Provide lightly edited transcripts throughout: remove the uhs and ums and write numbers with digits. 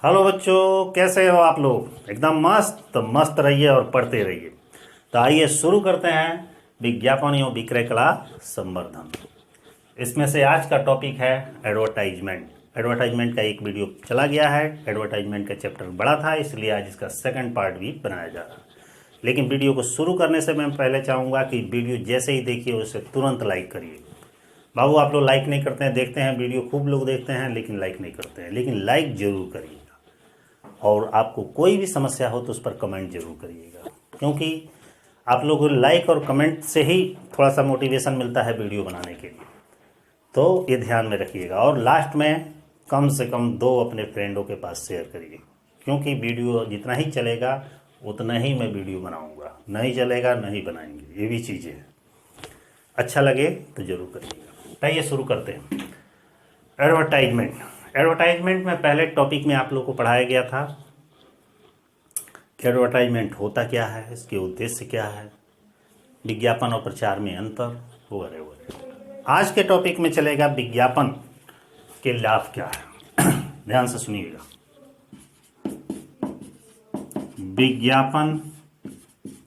Hello बच्चों, कैसे हो आप लोग? एकदम मस्त मस्त रहिए और पढ़ते रहिए। तो आइए शुरू करते हैं विज्ञापन एवं विक्रय कला संवर्धन। इसमें से आज का टॉपिक है एडवर्टाइजमेंट। एडवर्टाइजमेंट का एक वीडियो चला गया है। एडवर्टाइजमेंट का चैप्टर बड़ा था, इसलिए आज इसका सेकंड पार्ट भी बनाया जा रहा है। लेकिन वीडियो को शुरू करने से मैं पहले चाहूँगा कि वीडियो जैसे ही देखिए उसे तुरंत लाइक करिए। बाबू, आप लोग लाइक नहीं करते हैं, देखते हैं वीडियो खूब लोग देखते हैं लेकिन लाइक नहीं करते हैं। लेकिन लाइक जरूर करिए और आपको कोई भी समस्या हो तो उस पर कमेंट जरूर करिएगा, क्योंकि आप लोगों को लाइक और कमेंट से ही थोड़ा सा मोटिवेशन मिलता है वीडियो बनाने के लिए। तो ये ध्यान में रखिएगा और लास्ट में कम से कम 2 अपने फ्रेंडों के पास शेयर करिए, क्योंकि वीडियो जितना ही चलेगा उतना ही मैं वीडियो बनाऊंगा, नहीं चलेगा नहीं बनाएंगे, ये भी चीज़ें हैं। अच्छा लगे तो ज़रूर करिएगा। आइए शुरू करते हैं। एडवर्टाइजमेंट। एडवर्टाइजमेंट में पहले टॉपिक में आप लोग को पढ़ाया गया था कि एडवर्टाइजमेंट होता क्या है, इसके उद्देश्य क्या है, विज्ञापन और प्रचार में अंतर वगैरह वगैरह। आज के टॉपिक में चलेगा विज्ञापन के लाभ क्या है। ध्यान से सुनिएगा। विज्ञापन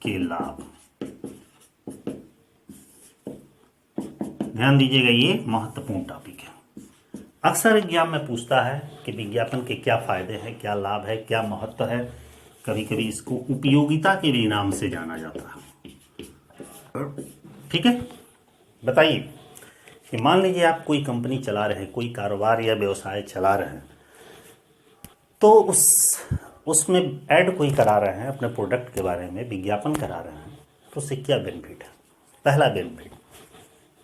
के लाभ, ध्यान दीजिएगा, ये महत्वपूर्ण टॉपिक है। अक्सर एग्जाम में पूछता है कि विज्ञापन के क्या फायदे हैं, क्या लाभ है, क्या महत्व है। कभी कभी इसको उपयोगिता के भी नाम से जाना जाता है। ठीक है, बताइए कि मान लीजिए आप कोई कंपनी चला रहे हैं, कोई कारोबार या व्यवसाय चला रहे हैं, तो उसमें ऐड कोई करा रहे हैं, अपने प्रोडक्ट के बारे में विज्ञापन करा रहे हैं, तो उससे क्या बेनिफिट है? पहला बेनिफिट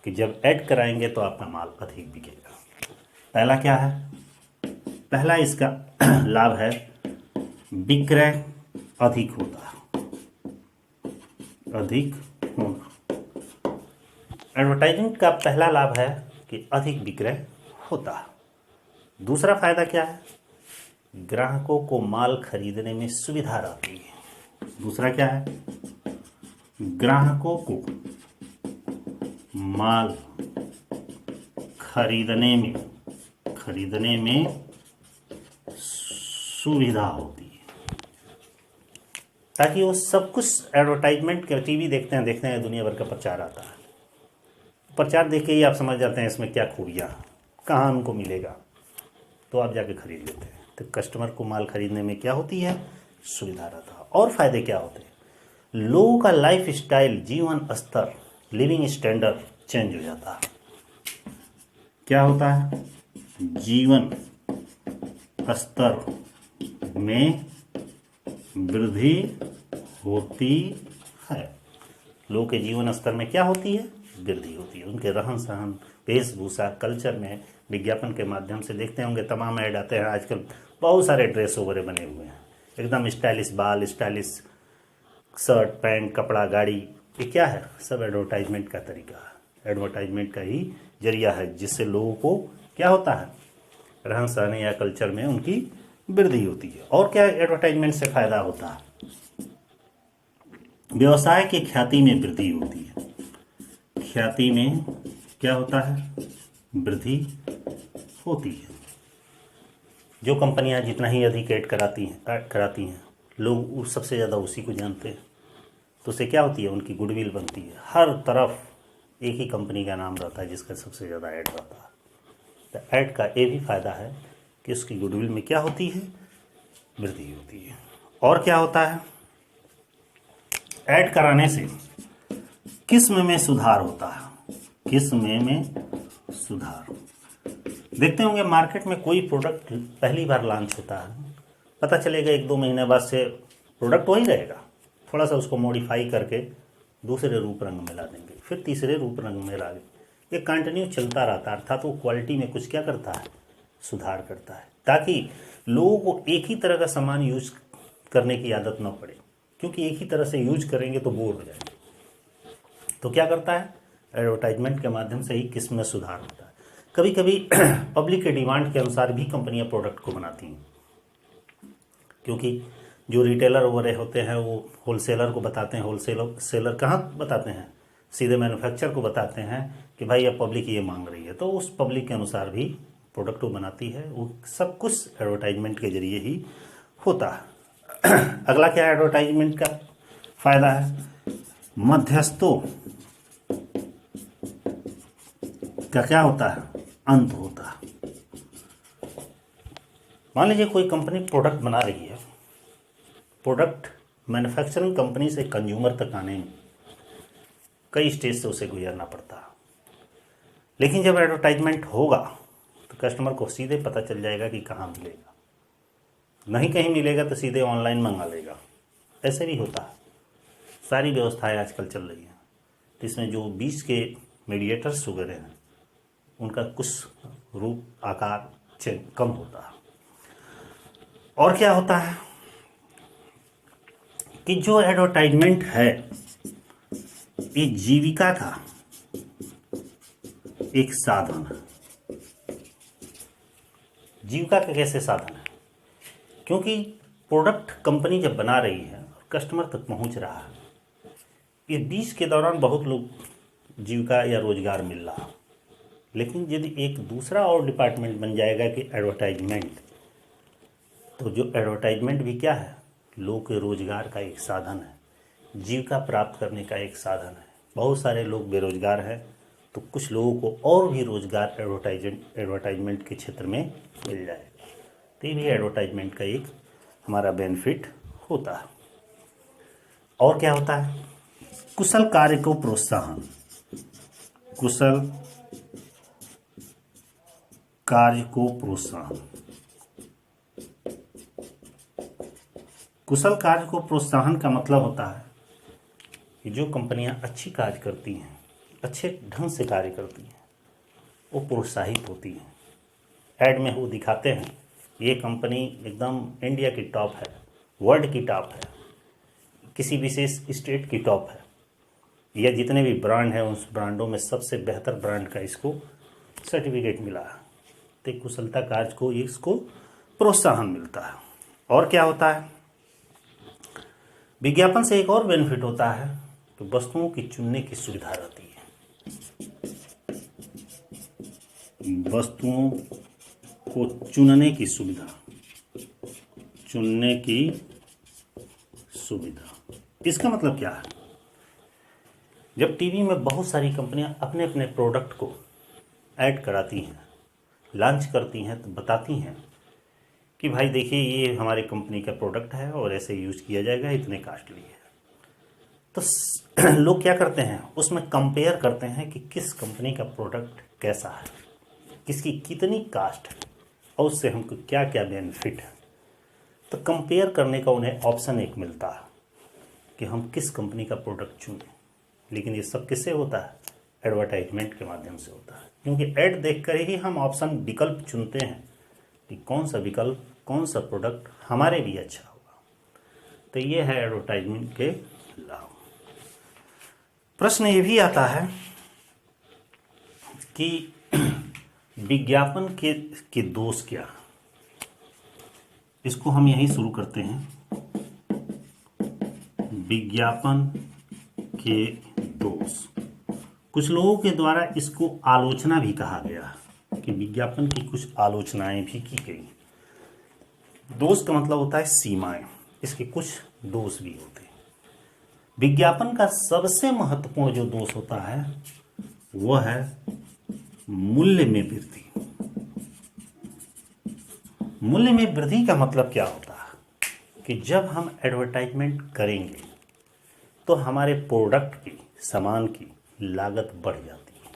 कि जब ऐड कराएंगे तो आपका माल अधिक बिकेगा। पहला क्या है? पहला इसका लाभ है विक्रय अधिक होता है, अधिक होना। एडवर्टाइजिंग का पहला लाभ है कि अधिक विक्रय होता है। दूसरा फायदा क्या है? ग्राहकों को माल खरीदने में सुविधा रहती है। दूसरा क्या है? ग्राहकों को माल खरीदने में सुविधा होती है, ताकि वो सब कुछ एडवर्टाइजमेंट के टीवी देखते हैं दुनिया भर का प्रचार आता है। प्रचार देख के ही आप समझ जाते हैं इसमें क्या खूबियाँ, कहाँ उनको मिलेगा, तो आप जाके खरीद लेते हैं। तो कस्टमर को माल खरीदने में क्या होती है? सुविधा रहता है। और फायदे क्या होते हैं? लोगों का लाइफ स्टाइल, जीवन स्तर, लिविंग स्टैंडर्ड चेंज हो जाता है। क्या होता है? जीवन स्तर में वृद्धि होती है। लोगों के जीवन स्तर में क्या होती है? वृद्धि होती है। उनके रहन सहन, वेशभूषा, कल्चर में विज्ञापन के माध्यम से देखते होंगे तमाम ऐड आते हैं आजकल। बहुत सारे ड्रेस वगैरह बने हुए हैं, एकदम स्टाइलिश बाल, स्टाइलिश शर्ट पैंट, कपड़ा, गाड़ी। ये क्या है? सब एडवर्टाइजमेंट का तरीका है, एडवर्टाइजमेंट का ही जरिया है, जिससे लोगों को क्या होता है? रहन सहन या कल्चर में उनकी वृद्धि होती है। और क्या एडवर्टाइजमेंट से फायदा होता है? व्यवसाय की ख्याति में वृद्धि होती है। ख्याति में क्या होता है? वृद्धि होती है। जो कंपनियां जितना ही अधिक ऐड कराती हैं, लोग सबसे ज़्यादा उसी को जानते हैं, तो उससे क्या होती है? उनकी गुडविल बनती है। हर तरफ एक ही कंपनी का नाम रहता है जिसका सबसे ज़्यादा ऐड रहता है। तो ऐड का ये भी फायदा है कि उसकी गुडविल में क्या होती है? वृद्धि होती है। और क्या होता है? ऐड कराने से किस्म में सुधार होता है। किस्म में सुधार। देखते होंगे मार्केट में कोई प्रोडक्ट पहली बार लॉन्च होता है, पता चलेगा 1-2 महीने बाद से प्रोडक्ट वही रहेगा, थोड़ा सा उसको मॉडिफाई करके दूसरे रूप रंग में ला देंगे, फिर तीसरे रूप रंग में ला देंगे। ये कंटिन्यू चलता रहता है, अर्थात वो क्वालिटी में कुछ क्या करता है? सुधार करता है, ताकि लोगों को एक ही तरह का सामान यूज करने की आदत न पड़े, क्योंकि एक ही तरह से यूज करेंगे तो बोर हो जाएंगे। तो क्या करता है? एडवर्टाइजमेंट के माध्यम से ही किस्म में सुधार होता है। कभी कभी पब्लिक के डिमांड के अनुसार भी कंपनियां प्रोडक्ट को बनाती हैं, क्योंकि जो रिटेलर वगैरह होते हैं वो होलसेलर को बताते हैं। होलसेलर कहाँ बताते हैं? सीधे मैन्युफैक्चर को बताते हैं कि भाई अब पब्लिक ये मांग रही है, तो उस पब्लिक के अनुसार भी प्रोडक्ट वो बनाती है, वो सब कुछ एडवर्टाइजमेंट के जरिए ही होता है। अगला क्या है एडवर्टाइजमेंट का फायदा है, मध्यस्थों का क्या होता है, अंत होता है। मान लीजिए कोई कंपनी प्रोडक्ट बना रही है, प्रोडक्ट मैन्युफैक्चरिंग कंपनी से कंज्यूमर तक आने में कई स्टेज से उसे गुजरना पड़ता है, लेकिन जब एडवर्टाइजमेंट होगा तो कस्टमर को सीधे पता चल जाएगा कि कहाँ मिलेगा, नहीं कहीं मिलेगा तो सीधे ऑनलाइन मंगा लेगा। ऐसे भी होता है, सारी व्यवस्थाएं आजकल चल रही हैं, तो इसमें जो बीच के मीडिएटर्स वगैरह हैं उनका कुछ रूप आकार कम होता है। और क्या होता है कि जो एडवर्टाइजमेंट है ये जीविका का एक साधन है। जीविका का कैसे साधन है, क्योंकि प्रोडक्ट कंपनी जब बना रही है और कस्टमर तक पहुंच रहा है, इस बीच के दौरान बहुत लोग जीविका या रोजगार मिल रहा है। लेकिन यदि एक दूसरा और डिपार्टमेंट बन जाएगा कि एडवर्टाइजमेंट, तो जो एडवर्टाइजमेंट भी क्या है, लोगों के रोजगार का एक साधन है, जीविका प्राप्त करने का एक साधन है। बहुत सारे लोग बेरोजगार हैं, तो कुछ लोगों को और भी रोजगार एडवर्टाइजमेंट के क्षेत्र में मिल जाएगा। तो ये भी एडवर्टाइजमेंट का एक हमारा बेनिफिट होता है। और क्या होता है, कुशल कार्य को प्रोत्साहन, कुशल कार्य को प्रोत्साहन। कुशल कार्य को प्रोत्साहन का मतलब होता है कि जो कंपनियां अच्छी कार्य करती हैं, अच्छे ढंग से कार्य करती हैं, वो प्रोत्साहित होती हैं। ऐड में वो दिखाते हैं ये कंपनी एकदम इंडिया की टॉप है, वर्ल्ड की टॉप है, किसी विशेष स्टेट की टॉप है, या जितने भी ब्रांड हैं उस ब्रांडों में सबसे बेहतर ब्रांड का इसको सर्टिफिकेट मिला है। तो कुशलता कार्य को इसको प्रोत्साहन मिलता है। और क्या होता है, विज्ञापन से एक और बेनिफिट होता है कि वस्तुओं की चुनने की सुविधा रहती है। वस्तुओं को चुनने की सुविधा, चुनने की सुविधा, इसका मतलब क्या है, जब टीवी में बहुत सारी कंपनियां अपने अपने प्रोडक्ट को ऐड कराती हैं, लॉन्च करती हैं, तो बताती हैं कि भाई देखिए ये हमारी कंपनी का प्रोडक्ट है और ऐसे यूज किया जाएगा, इतने कॉस्टली है। तो लोग क्या करते हैं, उसमें कंपेयर करते हैं कि किस कंपनी का प्रोडक्ट कैसा है, किसकी कितनी कास्ट है और उससे हमको क्या क्या बेनिफिट है। तो कंपेयर करने का उन्हें ऑप्शन एक मिलता है कि हम किस कंपनी का प्रोडक्ट चुनें। लेकिन ये सब किससे होता है, एडवर्टाइजमेंट के माध्यम से होता है, क्योंकि ऐड देखकर ही हम ऑप्शन विकल्प चुनते हैं कि कौन सा विकल्प, कौन सा प्रोडक्ट हमारे लिए अच्छा होगा। तो ये है एडवर्टाइजमेंट के लाभ। प्रश्न ये भी आता है कि विज्ञापन के दोष क्या, इसको हम यहीं शुरू करते हैं। विज्ञापन के दोष, कुछ लोगों के द्वारा इसको आलोचना भी कहा गया कि विज्ञापन की कुछ आलोचनाएं भी की गई। दोष का मतलब होता है सीमाएं, इसके कुछ दोष भी होते हैं। विज्ञापन का सबसे महत्वपूर्ण जो दोष होता है वह है मूल्य में वृद्धि। मूल्य में वृद्धि का मतलब क्या होता है कि जब हम एडवर्टाइजमेंट करेंगे तो हमारे प्रोडक्ट की, सामान की लागत बढ़ जाती है,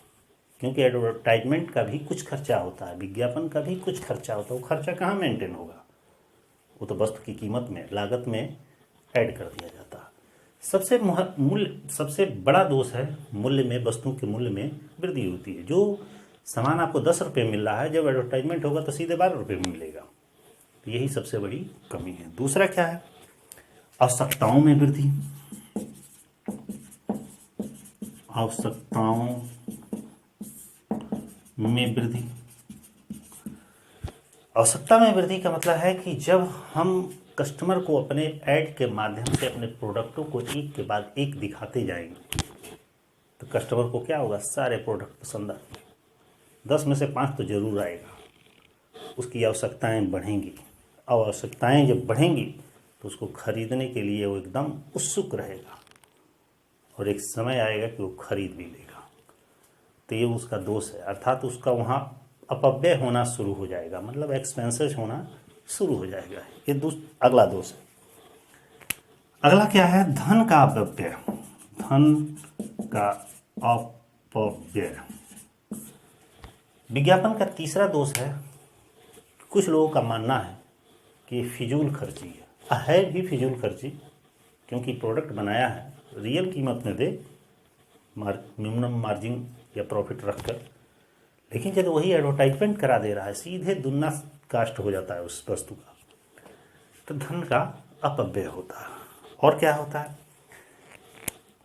क्योंकि एडवर्टाइजमेंट का भी कुछ खर्चा होता है, विज्ञापन का भी कुछ खर्चा होता है। वो खर्चा कहाँ मेंटेन होगा, वो तो वस्तु की कीमत में, लागत में ऐड कर दिया जाता है। सबसे बड़ा दोष है मूल्य में, वस्तु के मूल्य में वृद्धि होती है। जो सामान आपको 10 रुपये मिल रहा है, जब एडवर्टाइजमेंट होगा तो सीधे 12 रुपये में मिलेगा। तो यही सबसे बड़ी कमी है। दूसरा क्या है, आवश्यकताओं में वृद्धि। आवश्यकताओं में वृद्धि, आवश्यकता में वृद्धि का मतलब है कि जब हम कस्टमर को अपने ऐड के माध्यम से अपने प्रोडक्टों को एक के बाद एक दिखाते जाएंगे तो कस्टमर को क्या होगा, सारे प्रोडक्ट पसंद आएंगे, 10 में से 5 तो जरूर आएगा। उसकी आवश्यकताएं बढ़ेंगी। आवश्यकताएं जब बढ़ेंगी तो उसको खरीदने के लिए वो एकदम उत्सुक रहेगा और एक समय आएगा कि वो खरीद भी लेगा। तो ये उसका दोष है, अर्थात उसका वहाँ अपव्यय होना शुरू हो जाएगा, मतलब एक्सपेंसेस होना शुरू हो जाएगा। ये अगला दोष है। अगला क्या है? धन का अपव्यय। धन का अपव्यय विज्ञापन का तीसरा दोष है। कुछ लोगों का मानना है कि फिजूल खर्ची है भी फिजूल खर्ची, क्योंकि प्रोडक्ट बनाया है रियल कीमत में दे, मिनिमम मार्जिन या प्रॉफिट रखकर, लेकिन जब वही एडवर्टाइजमेंट करा दे रहा है सीधे दुगना कास्ट हो जाता है उस वस्तु का, तो धन का अपव्यय होता है। और क्या होता है?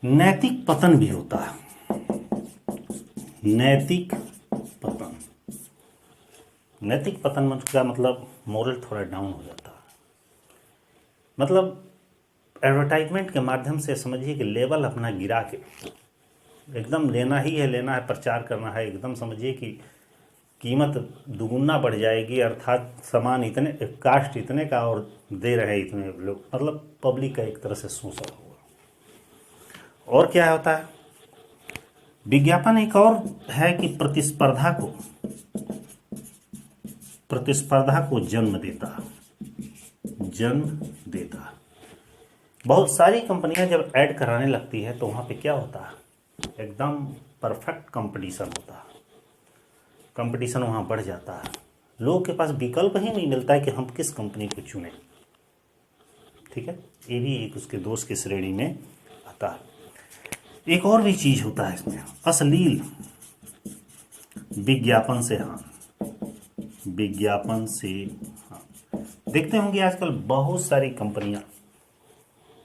नैतिक पतन भी होता है। नैतिक पतन, नैतिक पतन का मतलब मोरल थोड़ा डाउन हो जाता है। मतलब एडवर्टाइजमेंट के माध्यम से समझिए कि लेवल अपना गिरा के एकदम लेना है, प्रचार करना है, एकदम समझिए कि कीमत दुगुना बढ़ जाएगी, अर्थात सामान इतने, कास्ट इतने का और दे रहे हैं इतने लोग, मतलब पब्लिक का एक तरह से शोषण हुआ। और क्या होता है? विज्ञापन एक और है कि प्रतिस्पर्धा को जन्म देता। बहुत सारी कंपनियां जब ऐड कराने लगती है तो वहां पे क्या होता है? एकदम परफेक्ट कंपटीशन होता है। कंपटीशन वहाँ बढ़ जाता है, लोगों के पास विकल्प ही नहीं मिलता है कि हम किस कंपनी को चुनें। ठीक है, ये भी एक उसके दोस्त की श्रेणी में आता है। एक और भी चीज होता है इसमें, अश्लील विज्ञापन से हानि। देखते होंगे आजकल बहुत सारी कंपनियां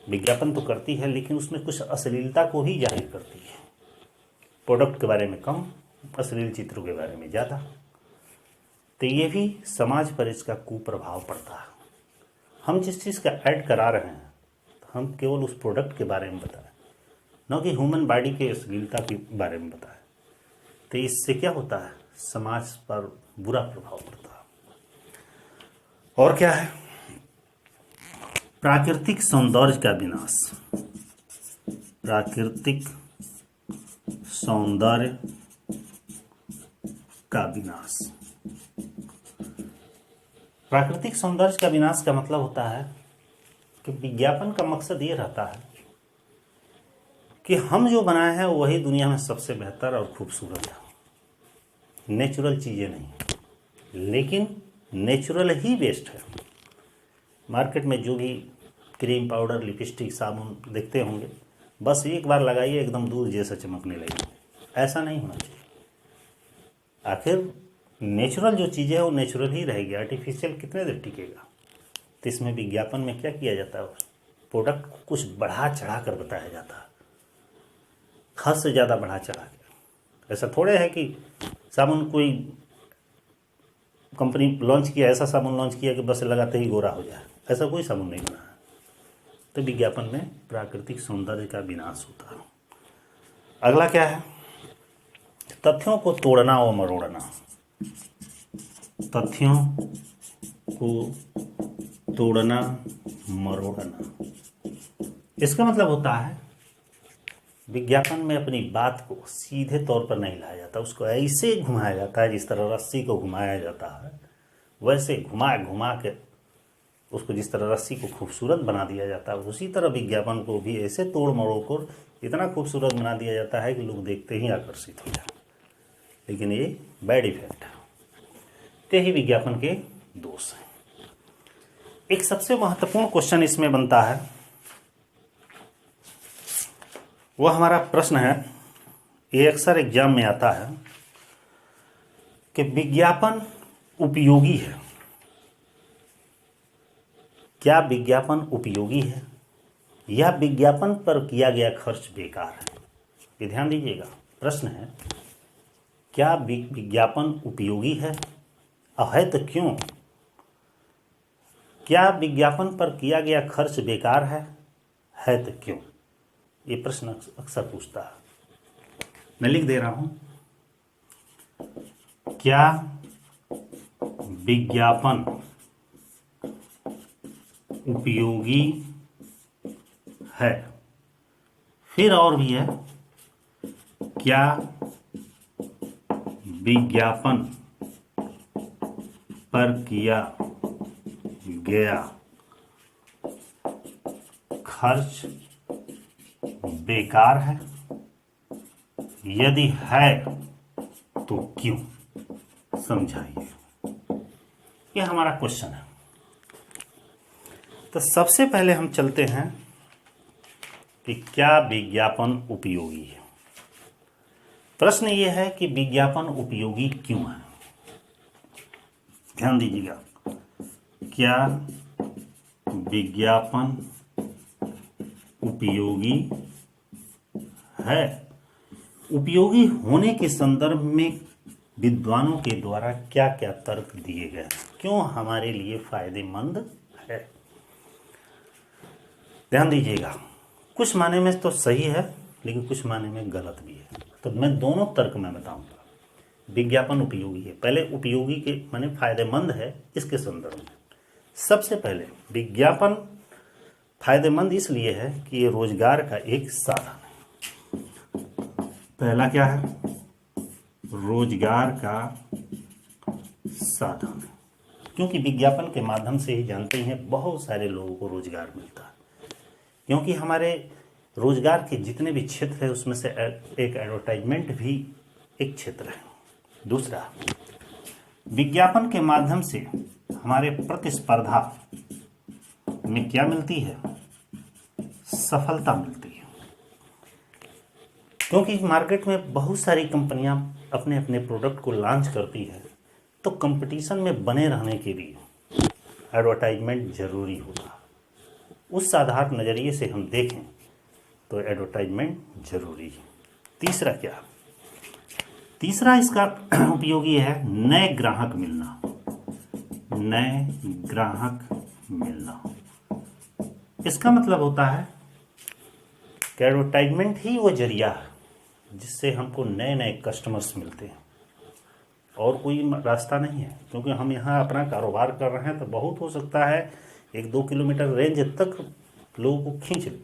विज्ञापन तो करती है, लेकिन उसमें कुछ अश्लीलता को ही जाहिर करती है। प्रोडक्ट के बारे में कम, अश्लील चित्रों के बारे में ज़्यादा। तो ये भी समाज पर इसका कुप्रभाव पड़ता है। हम जिस चीज़ का ऐड करा रहे हैं तो हम केवल उस प्रोडक्ट के बारे में बताएं, न कि ह्यूमन बॉडी के अश्लीलता के बारे में बताएं। तो इससे क्या होता है? समाज पर बुरा प्रभाव पड़ता है। और क्या है? प्राकृतिक सौंदर्य का विनाश। प्राकृतिक सौंदर्य का विनाश। प्राकृतिक सौंदर्य का विनाश का मतलब होता है कि विज्ञापन का मकसद ये रहता है कि हम जो बनाए हैं वही दुनिया में सबसे बेहतर और खूबसूरत है, नेचुरल चीज़ें नहीं, लेकिन नेचुरल ही बेस्ट है। मार्केट में जो भी क्रीम, पाउडर, लिपस्टिक, साबुन देखते होंगे, बस एक बार लगाइए एकदम दूध जैसा चमकने लगेगी। ऐसा नहीं होना चाहिए। आखिर नेचुरल जो चीज़ें है वो नेचुरल ही रहेगी, आर्टिफिशियल कितने देर टिकेगा। तो इसमें विज्ञापन में क्या किया जाता है? प्रोडक्ट को कुछ बढ़ा चढ़ा कर बताया जाता है, हद से ज़्यादा बढ़ा चढ़ा के। ऐसा थोड़े है कि साबुन कोई कंपनी लॉन्च किया, ऐसा साबुन लॉन्च किया कि बस लगाते ही गोरा हो जाए, ऐसा कोई साबुन नहीं बना है। तो विज्ञापन में प्राकृतिक सौंदर्य का विनाश होता है। अगला क्या है? तथ्यों को तोड़ना और मरोड़ना। तथ्यों को तोड़ना, मरोड़ना। इसका मतलब होता है विज्ञापन में अपनी बात को सीधे तौर पर नहीं लाया जाता, उसको ऐसे घुमाया जाता है जिस तरह रस्सी को घुमाया जाता है, वैसे घुमा घुमा के उसको जिस तरह रस्सी को खूबसूरत बना दिया जाता है, उसी तरह विज्ञापन को भी ऐसे तोड़ मरोड़ कर इतना खूबसूरत बना दिया जाता है कि लोग देखते ही आकर्षित हो जाए। लेकिन ये बैड इफेक्ट है। ते ही विज्ञापन के दोष हैं। एक सबसे महत्वपूर्ण क्वेश्चन इसमें बनता है, वह हमारा प्रश्न है, ये अक्सर एग्जाम में आता है कि विज्ञापन उपयोगी है। क्या विज्ञापन उपयोगी है या विज्ञापन पर किया गया खर्च बेकार है? ये ध्यान दीजिएगा, प्रश्न है क्या विज्ञापन उपयोगी है और है तो क्यों? क्या विज्ञापन पर किया गया खर्च बेकार है तो क्यों? ये प्रश्न अक्सर पूछता है। मैं लिख दे रहा हूं, क्या विज्ञापन उपयोगी है। फिर और भी है, क्या विज्ञापन पर किया गया खर्च बेकार है? यदि है तो क्यों? समझाइए। ये हमारा क्वेश्चन है। तो सबसे पहले हम चलते हैं कि क्या विज्ञापन उपयोगी है। प्रश्न ये है कि विज्ञापन उपयोगी क्यों है। ध्यान दीजिएगा, क्या विज्ञापन उपयोगी है? उपयोगी होने के संदर्भ में विद्वानों के द्वारा क्या क्या तर्क दिए गए, क्यों हमारे लिए फायदेमंद है। ध्यान दीजिएगा, कुछ माने में तो सही है लेकिन कुछ माने में गलत भी है। तो मैं दोनों तर्क में बताऊंगा। विज्ञापन उपयोगी है, पहले उपयोगी के माने फायदेमंद है, इसके संदर्भ में सबसे पहले विज्ञापन फायदेमंद इसलिए है कि ये रोजगार का एक साधन है। पहला क्या है? रोजगार का साधन है, क्योंकि विज्ञापन के माध्यम से ही जानते हैं बहुत सारे लोगों को रोजगार मिलता है। क्योंकि हमारे रोजगार के जितने भी क्षेत्र है उसमें से एक एडवर्टाइजमेंट भी एक क्षेत्र है। दूसरा, विज्ञापन के माध्यम से हमारे प्रतिस्पर्धा में क्या मिलती है? सफलता मिलती है। क्योंकि मार्केट में बहुत सारी कंपनियां अपने अपने प्रोडक्ट को लॉन्च करती है, तो कंपटीशन में बने रहने के लिए एडवर्टाइजमेंट जरूरी होता है। उस आधार नज़रिए से हम देखें तो एडवर्टाइजमेंट जरूरी है। तीसरा क्या? तीसरा इसका उपयोगी है नए ग्राहक मिलना। नए ग्राहक मिलना, इसका मतलब होता है कि एडवर्टाइजमेंट ही वो जरिया है जिससे हमको नए नए कस्टमर्स मिलते हैं, और कोई रास्ता नहीं है। क्योंकि हम यहाँ अपना कारोबार कर रहे हैं तो बहुत हो सकता है 1-2 किलोमीटर रेंज तक लोगों को खींच ले,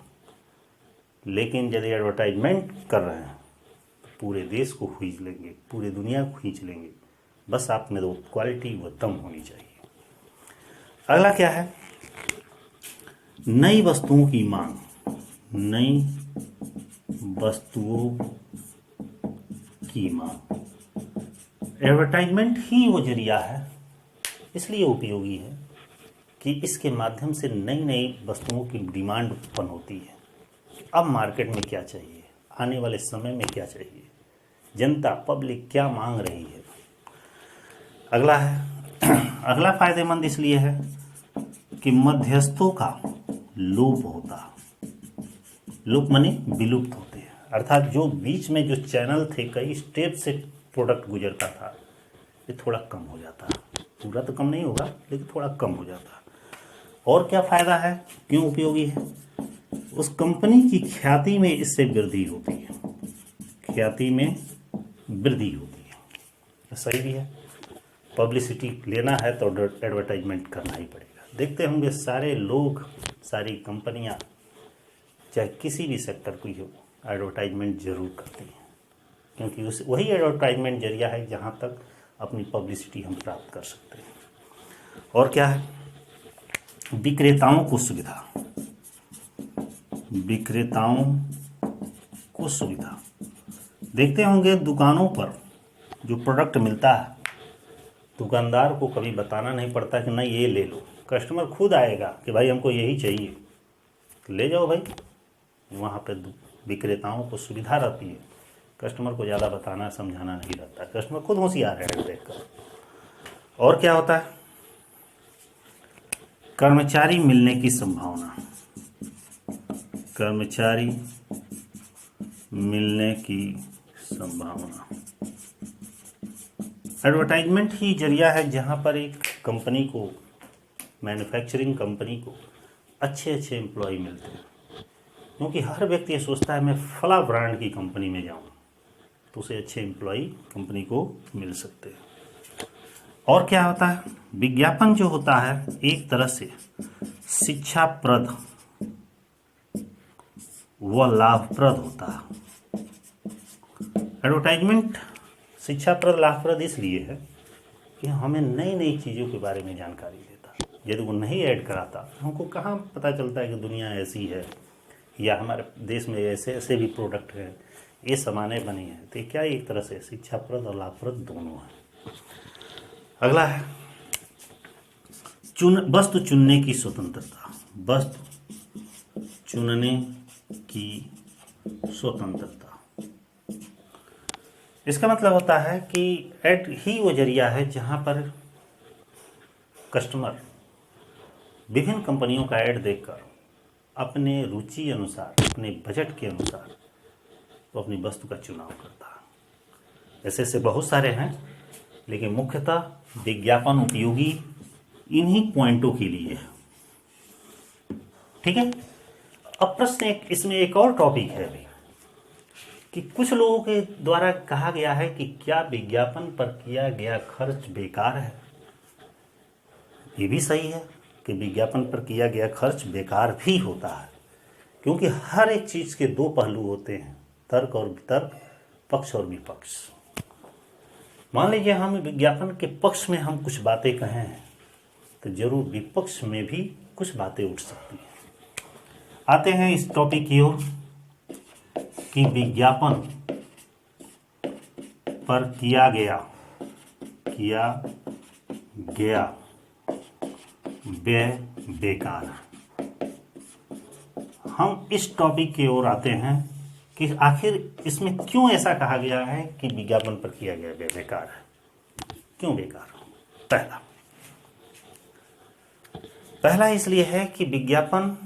लेकिन यदि एडवर्टाइजमेंट कर रहे हैं तो पूरे देश को खींच लेंगे, पूरी दुनिया को खींच लेंगे। बस आप में तो क्वालिटी वो दम होनी चाहिए। अगला क्या है? नई वस्तुओं की मांग। नई वस्तुओं की मांग, एडवर्टाइजमेंट ही वो जरिया है, इसलिए उपयोगी है कि इसके माध्यम से नई नई वस्तुओं की डिमांड उत्पन्न होती है। अब मार्केट में क्या चाहिए, आने वाले समय में क्या चाहिए, जनता पब्लिक क्या मांग रही है। अगला है अगला फायदेमंद इसलिए है कि मध्यस्थों का लोप होता। लोप माने विलुप्त होते हैं, अर्थात जो बीच में जो चैनल थे, कई स्टेप से प्रोडक्ट गुजरता था, ये थोड़ा कम हो जाता। पूरा तो कम नहीं होगा लेकिन थोड़ा कम हो जाता। और क्या फायदा है, क्यों उपयोगी है? उस कंपनी की ख्याति में इससे वृद्धि होती है। ख्याति में वृद्धि होती है, तो सही भी है। पब्लिसिटी लेना है तो एडवर्टाइजमेंट करना ही पड़ेगा। देखते होंगे सारे लोग, सारी कंपनियां, चाहे किसी भी सेक्टर की हो, एडवर्टाइजमेंट जरूर करती हैं, क्योंकि उस वही एडवर्टाइजमेंट जरिया है जहां तक अपनी पब्लिसिटी हम प्राप्त कर सकते हैं। और क्या है? विक्रेताओं को सुविधा। विक्रेताओं को सुविधा, देखते होंगे दुकानों पर जो प्रोडक्ट मिलता है, दुकानदार को कभी बताना नहीं पड़ता कि नहीं ये ले लो। कस्टमर खुद आएगा कि भाई हमको यही चाहिए, ले जाओ भाई। वहाँ पे विक्रेताओं को सुविधा रहती है, कस्टमर को ज़्यादा बताना समझाना नहीं रहता, कस्टमर खुद होशियार है देखकर। और क्या होता है? कर्मचारी मिलने की संभावना। कर्मचारी मिलने की संभावना, एडवर्टाइजमेंट ही जरिया है जहां पर एक कंपनी को, मैन्युफैक्चरिंग कंपनी को अच्छे अच्छे एम्प्लॉय मिलते हैं। क्योंकि हर व्यक्ति ये सोचता है मैं फला ब्रांड की कंपनी में जाऊं, तो उसे अच्छे एम्प्लॉय कंपनी को मिल सकते हैं। और क्या होता है, विज्ञापन जो होता है एक तरह से शिक्षाप्रद व लाभप्रद होता है। एडवर्टाइजमेंट शिक्षाप्रद लाभप्रद इसलिए है कि हमें नई नई चीज़ों के बारे में जानकारी देता है। यदि वो नहीं ऐड कराता तो हमको कहाँ पता चलता है कि दुनिया ऐसी है या हमारे देश में ऐसे ऐसे भी प्रोडक्ट हैं, ये सामानें बनी हैं। तो क्या एक तरह से शिक्षाप्रद और लाभप्रद दोनों हैं। अगला है वस्तु चुनने की स्वतंत्रता। वस्तु चुनने की स्वतंत्रता, इसका मतलब होता है कि ऐड ही वो जरिया है जहां पर कस्टमर विभिन्न कंपनियों का ऐड देखकर अपने रुचि अनुसार, अपने बजट के अनुसार वो अपनी वस्तु का चुनाव करता है। ऐसे ऐसे बहुत सारे हैं, लेकिन मुख्यतः विज्ञापन उपयोगी इन्हीं पॉइंटों के लिए है। ठीक है। अब प्रश्न इसमें एक और टॉपिक है अभी कि कुछ लोगों के द्वारा कहा गया है कि क्या विज्ञापन पर किया गया खर्च बेकार है। ये भी सही है कि विज्ञापन पर किया गया खर्च बेकार भी होता है, क्योंकि हर एक चीज के दो पहलू होते हैं, तर्क और वितर्क, पक्ष और विपक्ष। मान लीजिए हम विज्ञापन के पक्ष में हम कुछ बातें कहें हैं तो जरूर विपक्ष में भी कुछ बातें उठ सकती हैं। आते हैं इस टॉपिक की ओर कि विज्ञापन पर किया गया व्यय बेकार। हम इस टॉपिक की ओर आते हैं कि आखिर इसमें क्यों ऐसा कहा गया है कि विज्ञापन पर किया गया व्यय बेकार है, क्यों बेकार। पहला इसलिए है कि विज्ञापन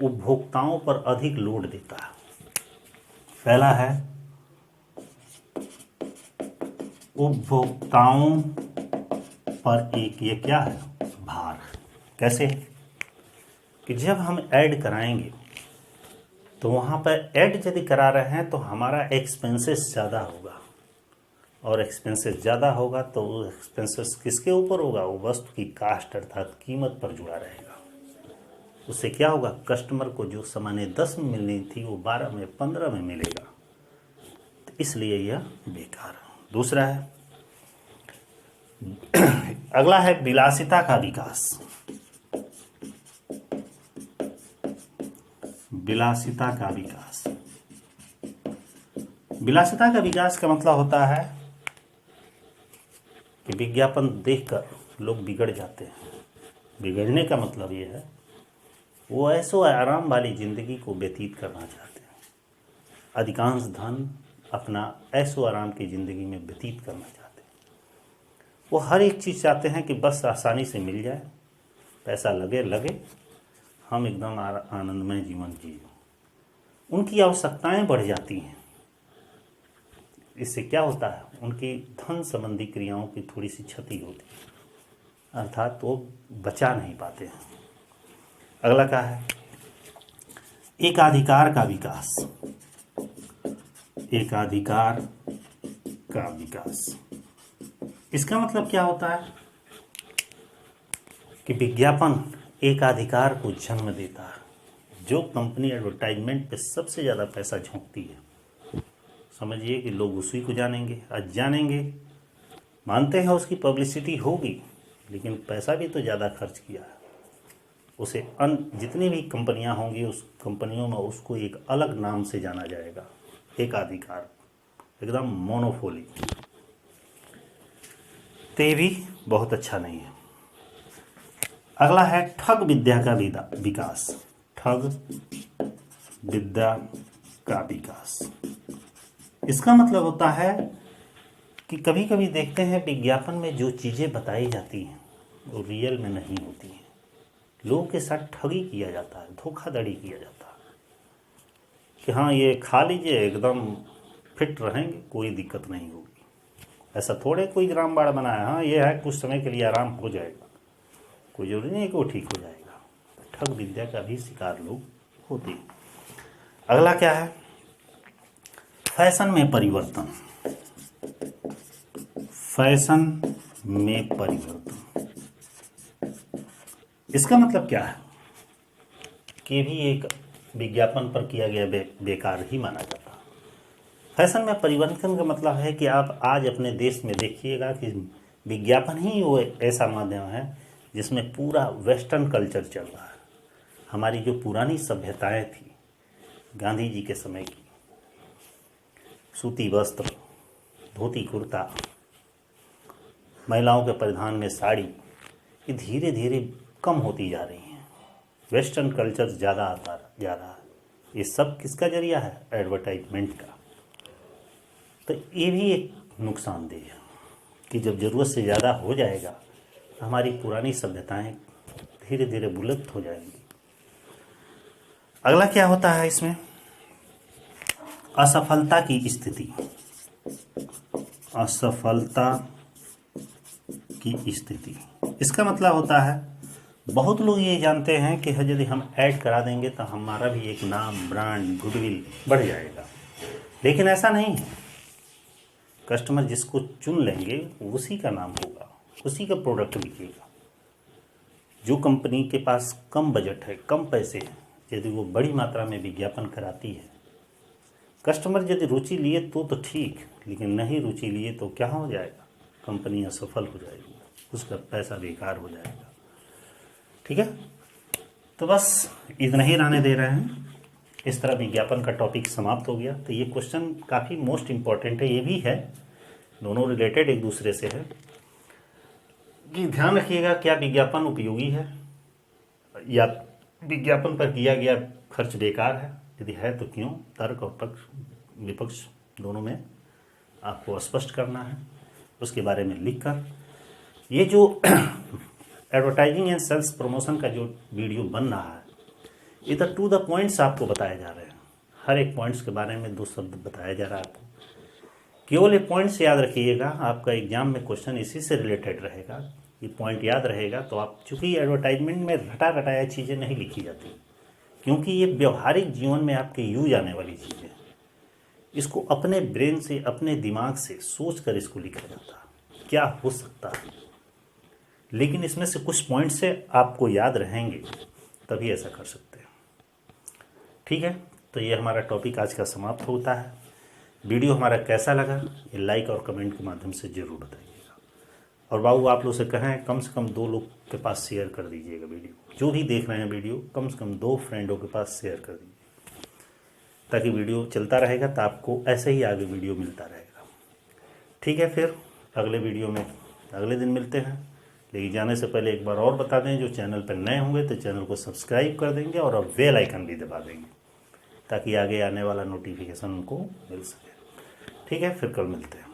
उपभोक्ताओं पर अधिक लोड देता है। पहला है उपभोक्ताओं पर एक ये क्या है, भार। कैसे कि जब हम ऐड कराएंगे तो वहाँ पर ऐड यदि करा रहे हैं तो हमारा एक्सपेंसेस ज़्यादा होगा, और एक्सपेंसेस ज़्यादा होगा तो वो एक्सपेंसेस किसके ऊपर होगा, वो वस्तु की कास्ट अर्थात कीमत पर जुड़ा रहेगा। उससे क्या होगा, कस्टमर को जो सामान्य 10 में मिलनी थी वो 12 में 15 में मिलेगा, तो इसलिए यह बेकार है। दूसरा है अगला है विलासिता का विकास। विलासिता का विकास, विलासिता का विकास का मतलब होता है कि विज्ञापन देखकर लोग बिगड़ जाते हैं। बिगड़ने का मतलब ये है वो ऐसो आराम वाली जिंदगी को व्यतीत करना चाहते हैं। अधिकांश धन अपना ऐसो आराम की जिंदगी में व्यतीत करना चाहते हैं। वो हर एक चीज़ चाहते हैं कि बस आसानी से मिल जाए, पैसा लगे, हम एकदम आनंदमय जीवन जिए। उनकी आवश्यकताएं बढ़ जाती हैं। इससे क्या होता है, उनकी धन संबंधी क्रियाओं की थोड़ी सी क्षति होती है, अर्थात वो बचा नहीं पाते हैं। अगला क्या है, एकाधिकार का विकास। एकाधिकार का विकास, इसका मतलब क्या होता है कि विज्ञापन एकाधिकार को जन्म देता है। जो कंपनी एडवर्टाइजमेंट पे सबसे ज़्यादा पैसा झोंकती है, समझिए कि लोग उसी को जानेंगे, आज जानेंगे, मानते हैं उसकी पब्लिसिटी होगी, लेकिन पैसा भी तो ज़्यादा खर्च किया है। उसे जितनी भी कंपनियां होंगी उस कंपनियों में उसको एक अलग नाम से जाना जाएगा, एकाधिकार, एकदम मोनोपोली। तो ये भी बहुत अच्छा नहीं है। अगला है ठग विद्या का विकास। ठग विद्या का विकास, इसका मतलब होता है कि कभी कभी देखते हैं विज्ञापन में जो चीज़ें बताई जाती हैं वो रियल में नहीं होती हैं। लोगों के साथ ठगी किया जाता है, धोखाधड़ी किया जाता है कि हाँ ये खा लीजिए एकदम फिट रहेंगे, कोई दिक्कत नहीं होगी। ऐसा थोड़े कोई रामबाण बनाया, हाँ ये है कुछ समय के लिए आराम हो जाएगा, कोई जरूरी नहीं कि वो ठीक हो जाएगा। ठग विद्या का भी शिकार लोग होते हैं। अगला क्या है, फैशन में परिवर्तन। फैशन में परिवर्तन। इसका मतलब क्या है कि भी एक विज्ञापन पर किया गया बेकार ही माना जाता है। फैशन में परिवर्तन का मतलब है कि आप आज अपने देश में देखिएगा कि विज्ञापन ही वो ऐसा माध्यम है जिसमें पूरा वेस्टर्न कल्चर चल रहा है। हमारी जो पुरानी सभ्यताएं थी, गांधी जी के समय की, सूती वस्त्र, धोती कुर्ता, महिलाओं के परिधान में साड़ी, ये धीरे धीरे कम होती जा रही हैं। वेस्टर्न कल्चर ज़्यादा आता जा रहा है। ये सब किसका जरिया है? एडवर्टाइजमेंट का। तो ये भी एक नुकसानदेह है कि जब ज़रूरत से ज़्यादा हो जाएगा तो हमारी पुरानी सभ्यताएं धीरे धीरे विलुप्त हो जाएंगी। अगला क्या होता है इसमें? असफलता की स्थिति। असफलता की स्थिति, इसका मतलब होता है बहुत लोग ये जानते हैं कि यदि हम ऐड करा देंगे तो हमारा भी एक नाम, ब्रांड, गुडविल बढ़ जाएगा, लेकिन ऐसा नहीं है। कस्टमर जिसको चुन लेंगे उसी का नाम होगा, उसी का प्रोडक्ट बिकेगा। जो कंपनी के पास कम बजट है, कम पैसे हैं, यदि वो बड़ी मात्रा में विज्ञापन कराती है, कस्टमर यदि रुचि लिए तो ठीक, लेकिन नहीं रुचि लिए तो क्या हो जाएगा? कंपनी असफल हो जाएगी, उसका पैसा बेकार हो जाएगा। ठीक है, तो बस इतना ही रहने दे रहे हैं। इस तरह विज्ञापन का टॉपिक समाप्त हो गया। तो ये क्वेश्चन काफ़ी मोस्ट इम्पॉर्टेंट है, ये भी है, दोनों रिलेटेड एक दूसरे से है कि ध्यान रखिएगा क्या विज्ञापन उपयोगी है या विज्ञापन पर किया गया खर्च बेकार है, यदि है तो क्यों। तर्क और पक्ष विपक्ष दोनों में आपको स्पष्ट करना है, उसके बारे में लिखकर। ये जो एडवर्टाइजिंग एंड सेल्स प्रमोशन का जो वीडियो बन रहा है, इधर टू द पॉइंट्स आपको बताए जा रहे हैं। हर एक पॉइंट्स के बारे में 2 शब्द बताया जा रहा है आपको। केवल ये पॉइंट्स याद रखिएगा, आपका एग्जाम में क्वेश्चन इसी से रिलेटेड रहेगा। ये पॉइंट याद रहेगा तो आप, चूँकि एडवर्टाइजमेंट में रटा रटाया चीज़ें नहीं लिखी जाती, क्योंकि ये व्यवहारिक जीवन में आपके यूज आने वाली चीज़ें, इसको अपने ब्रेन से, अपने दिमाग से सोच कर इसको लिखा जाता है क्या हो सकता है। लेकिन इसमें से कुछ पॉइंट से आपको याद रहेंगे तभी ऐसा कर सकते हैं। ठीक है, तो ये हमारा टॉपिक आज का समाप्त होता है। वीडियो हमारा कैसा लगा ये लाइक और कमेंट के माध्यम से ज़रूर बताइएगा। और बाबू आप लोग से कहें कम से कम 2 लोग के पास शेयर कर दीजिएगा वीडियो। जो भी देख रहे हैं वीडियो, कम से कम 2 फ्रेंडों के पास शेयर कर दीजिए, ताकि वीडियो चलता रहेगा तो आपको ऐसे ही आगे वीडियो मिलता रहेगा। ठीक है, फिर अगले वीडियो में अगले दिन मिलते हैं। लेकिन जाने से पहले एक बार और बता दें, जो चैनल पर नए होंगे तो चैनल को सब्सक्राइब कर देंगे और अब बेल आइकन भी दबा देंगे, ताकि आगे आने वाला नोटिफिकेशन उनको मिल सके। ठीक है, फिर कल मिलते हैं।